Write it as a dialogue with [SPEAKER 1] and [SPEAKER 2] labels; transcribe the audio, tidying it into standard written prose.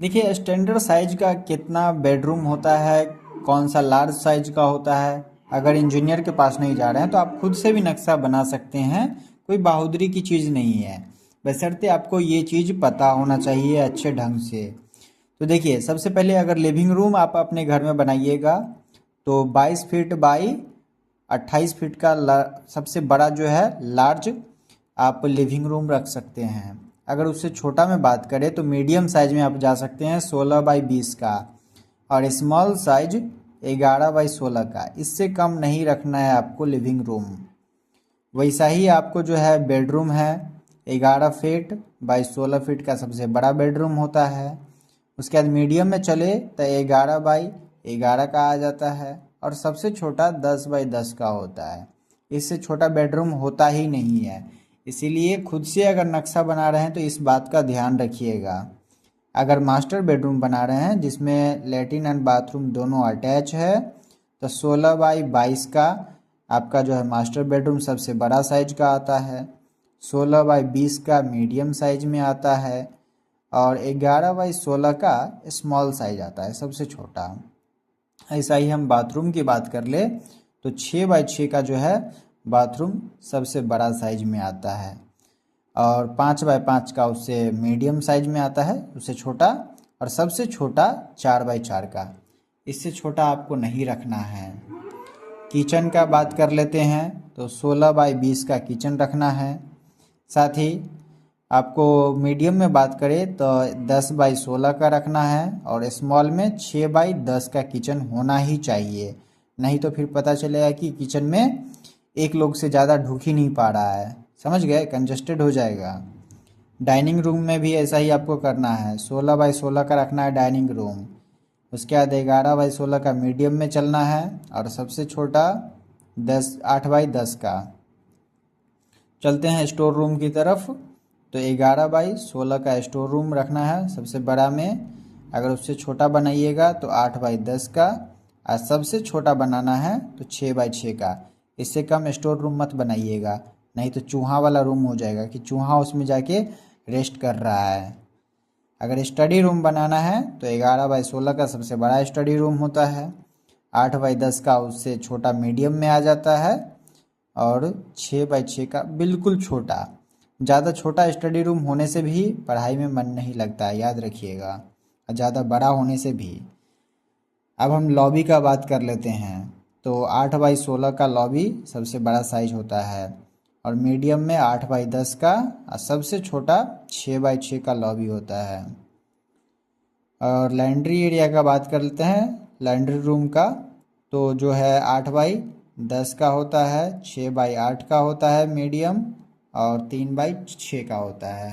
[SPEAKER 1] देखिए standard size का कितना बेडरूम होता है, कौन सा लार्ज साइज का होता है, अगर इंजीनियर के पास नहीं जा रहे हैं तो आप खुद से भी नक्शा बना सकते हैं। कोई बहादुरी की चीज़ नहीं है, बशर्ते आपको ये चीज़ पता होना चाहिए अच्छे ढंग से। तो देखिए सबसे पहले अगर लिविंग रूम आप अपने घर में बनाइएगा तो 22 फीट बाई 28 फीट का सबसे बड़ा जो है लार्ज आप लिविंग रूम रख सकते हैं। अगर उससे छोटा में बात करें तो मीडियम साइज में आप जा सकते हैं 16 बाई 20 का, और स्मॉल साइज 11 बाई 16 का। इससे कम नहीं रखना है आपको लिविंग रूम। वैसा ही आपको जो है बेडरूम है 11 फीट बाई 16 फीट का सबसे बड़ा बेडरूम होता है। उसके बाद मीडियम में चले तो 11 बाई 11 का आ जाता है, और सबसे छोटा 10 बाई 10 का होता है। इससे छोटा बेडरूम होता ही नहीं है। इसीलिए खुद से अगर नक्शा बना रहे हैं तो इस बात का ध्यान रखिएगा। अगर मास्टर बेडरूम बना रहे हैं जिसमें लेटरिन एंड बाथरूम दोनों अटैच है तो 16 बाई 22 का आपका जो है मास्टर बेडरूम सबसे बड़ा साइज का आता है, 16 बाई 20 का मीडियम साइज में आता है, और 11 बाई 16 का स्मॉल साइज आता है सबसे छोटा। ऐसा ही हम बाथरूम की बात कर ले तो 6 बाई 6 का जो है बाथरूम सबसे बड़ा साइज में आता है, और 5 बाई 5 का उससे मीडियम साइज में आता है उससे छोटा, और सबसे छोटा 4 बाई 4 का। इससे छोटा आपको नहीं रखना है। किचन का बात कर लेते हैं तो 16 बाई 20 का किचन रखना है। साथ ही आपको मीडियम में बात करें तो 10 बाई 16 का रखना है, और स्मॉल में 6 बाई 10 का किचन होना ही चाहिए। नहीं तो फिर पता चलेगा कि किचन में एक लोग से ज़्यादा ढुक ही नहीं पा रहा है, समझ गए, कंजस्टेड हो जाएगा। डाइनिंग रूम में भी ऐसा ही आपको करना है, 16 बाई 16 का रखना है डाइनिंग रूम। उसके बाद 11 बाई 16 का मीडियम में चलना है, और सबसे छोटा 8 बाई 10 का। चलते हैं स्टोर रूम की तरफ, तो 11 बाई 16 का स्टोर रूम रखना है सबसे बड़ा में। अगर उससे छोटा बनाइएगा तो 8 बाई 10 का, और सबसे छोटा बनाना है तो 6 बाई 6 का। इससे कम स्टोर रूम मत बनाइएगा, नहीं तो चूहा वाला रूम हो जाएगा कि चूहा उसमें जाके रेस्ट कर रहा है। अगर स्टडी रूम बनाना है तो 11 बाई 16 का सबसे बड़ा स्टडी रूम होता है, 8 बाई 10 का उससे छोटा मीडियम में आ जाता है, और 6 बाई 6 का बिल्कुल छोटा। ज़्यादा छोटा स्टडी रूम होने से भी पढ़ाई में मन नहीं लगता है, याद रखिएगा, और ज़्यादा बड़ा होने से भी। अब हम लॉबी का बात कर लेते हैं तो 8 बाई 16 का लॉबी सबसे बड़ा साइज होता है, और मीडियम में 8 बाई 10 का, और सबसे छोटा 6 बाई 6 का लॉबी होता है। और लैंड्री एरिया का बात कर लेते हैं, लैंड्री रूम का तो जो है 8 बाई 10 का होता है, 6 बाई 8 का होता है मीडियम, और 3 बाई 6 का होता है।